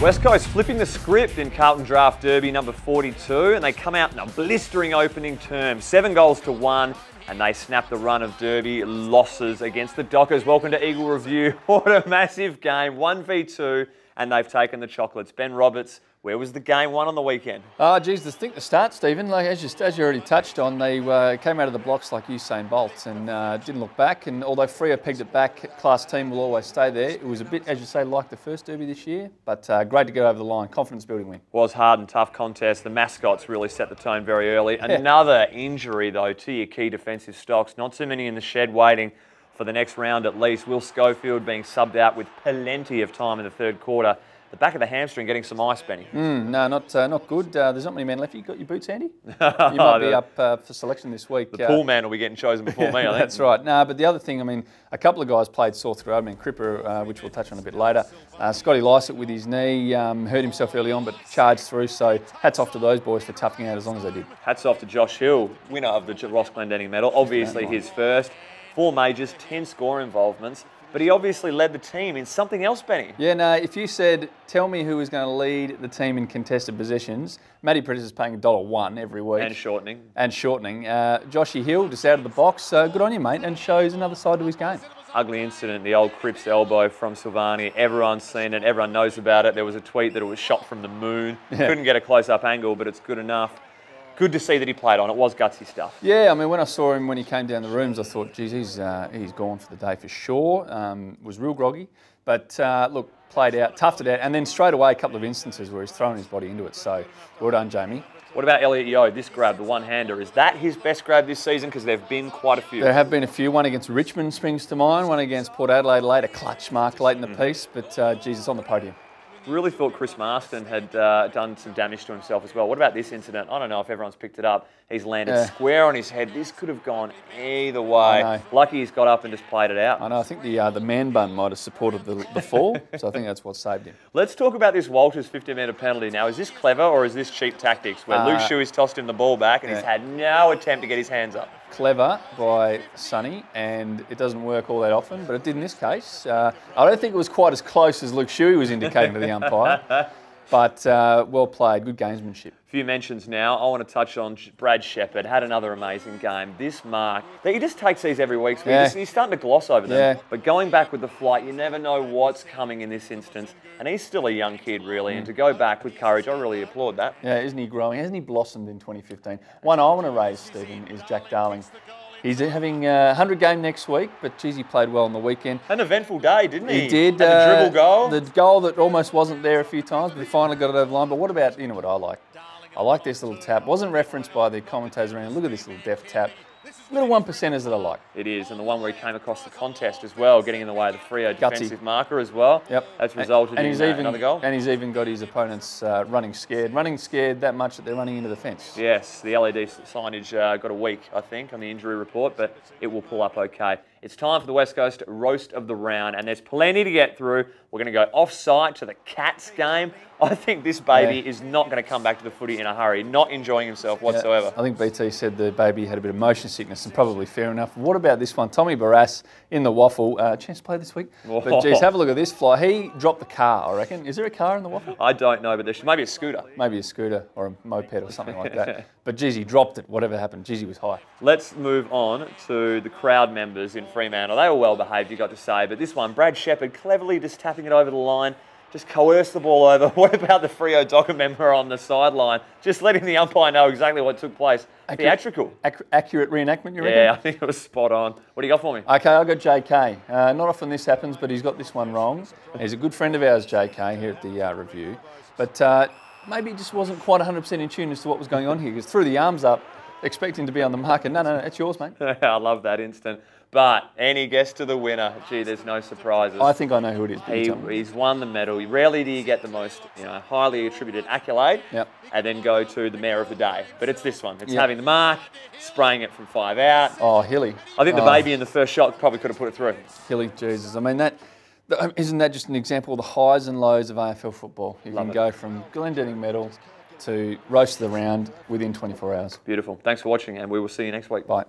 West Coast flipping the script in Carlton Draught Derby number 42, and they come out in a blistering opening term, 7-1, and they snap the run of Derby losses against the Dockers. Welcome to Eagle Review. What a massive game, 1v2, and they've taken the chocolates. Ben Roberts, where was the game won on the weekend? Oh, geez, the start, Stephen. Like as you already touched on, they came out of the blocks like Usain Bolt and didn't look back. And although Freo pegged it back, class team will always stay there. It was a bit, as you say, like the first Derby this year, but great to get over the line. Confidence-building win. Was hard and tough contest. The mascots really set the tone very early. Yeah. Another injury, though, to your key defensive stocks. Not too many in the shed waiting for the next round at least. Will Schofield being subbed out with plenty of time in the third quarter. The back of the hamstring getting some ice, Benny. No, not good. There's not many men left. You got your boots handy? You might be up for selection this week. The pool man will be getting chosen before me, I think. That's right. No, but the other thing, I mean, a couple of guys played sore throat. I mean, Cripps, which we'll touch on a bit later. Scotty Lycett with his knee, hurt himself early on, but charged through. So hats off to those boys for toughing out as long as they did. Hats off to Josh Hill, winner of the Ross Glendinning medal. Obviously his first. 4 majors, 10 score involvements. But he obviously led the team in something else, Benny. Yeah, no, if you said, tell me who was going to lead the team in contested possessions, Matty Prentice is paying $1 every week. And shortening. Joshy Hill, just out of the box, so good on you, mate, and shows another side to his game. Ugly incident, the old Cripps elbow from Silvani. Everyone's seen it, everyone knows about it. There was a tweet that it was shot from the moon. Yeah. Couldn't get a close-up angle, but it's good enough. Good to see that he played on. It was gutsy stuff. Yeah, I mean, when I saw him when he came down the rooms, I thought, geez, he's gone for the day for sure. Was real groggy, but look, played out, toughed it out, and then straight away a couple of instances where he's thrown his body into it. So, well done, Jamie. What about Elliot Yeo, this grab, the one-hander? Is that his best grab this season? Because there have been quite a few. There have been a few. One against Richmond springs to mind, one against Port Adelaide late, a clutch mark late in the piece, but geez, it's on the podium. Really thought Chris Marston had done some damage to himself as well. What about this incident? I don't know if everyone's picked it up. He's landed square on his head. This could have gone either way. Lucky he's got up and just played it out. I know. I think the man bun might have supported the fall, so I think that's what saved him. Let's talk about this Walters 50-metre penalty now. Is this clever or is this cheap tactics where Luke Shuey's tossed him the ball back and he's had no attempt to get his hands up? Clever by Sonny, and it doesn't work all that often, but it did in this case. I don't think it was quite as close as Luke Shuey was indicating to the umpire, but well played, good gamesmanship. A few mentions now. I want to touch on Brad Shepherd. Had another amazing game. This mark, he just takes these every week, so he's starting to gloss over them. Yeah. But going back with the flight, you never know what's coming in this instance. And he's still a young kid, really, and to go back with courage, I really applaud that. Yeah, isn't he growing? Hasn't he blossomed in 2015? One I want to raise, Stephen, is Jack Darling. He's having a 100 game next week, but geez, he played well on the weekend. An eventful day, didn't he? He did. And the dribble goal. The goal that almost wasn't there a few times, but he finally got it over the line. But what about, you know what I like? I like this little tap. Wasn't referenced by the commentators around. Look at this little deft tap. Little 1%ers that I like. It is, and the one where he came across the contest as well, getting in the way of the Freo defensive marker as well. Yep. That's resulted in another goal. And he's even got his opponents running scared that much that they're running into the fence. Yes, the LED signage got a week, I think, on the injury report, but it will pull up okay. It's time for the West Coast roast of the round, and there's plenty to get through. We're going to go off-site to the Cats game. I think this baby is not going to come back to the footy in a hurry, not enjoying himself whatsoever. I think BT said the baby had a bit of motion sickness, and probably fair enough. What about this one? Tommy Barrass in the waffle. Chance to play this week? But geez, have a look at this fly. He dropped the car, I reckon. Is there a car in the waffle? I don't know, but there's maybe a scooter. Maybe a scooter or a moped or something like that. But geez, he dropped it, whatever happened. Geez, he was high. Let's move on to the crowd members in Fremantle. They were well behaved, you got to say, but this one, Brad Shepherd cleverly just tapping it over the line, just coerced the ball over. What about the Freo Docker member on the sideline? Just letting the umpire know exactly what took place. Theatrical. Accurate reenactment, you reckon? Yeah, I think it was spot on. What do you got for me? Okay, I've got JK. Not often this happens, but he's got this one wrong. He's a good friend of ours, JK, here at the review. But maybe he just wasn't quite 100% in tune as to what was going on here. He threw the arms up, expecting to be on the mark. And no, it's yours, mate. I love that instant. But any guess to the winner? Gee, there's no surprises. I think I know who it is. He's won the medal. Rarely do you get the most, highly attributed accolade, and then go to the mayor of the day. But it's this one. It's having the mark, spraying it from 5 out. Oh, Hilly. I think the baby in the first shot probably could have put it through. Hilly, Jesus. I mean, isn't that just an example of the highs and lows of AFL football? You can go from Glendinning medal to roast of the round within 24 hours. Beautiful. Thanks for watching, and we will see you next week. Bye.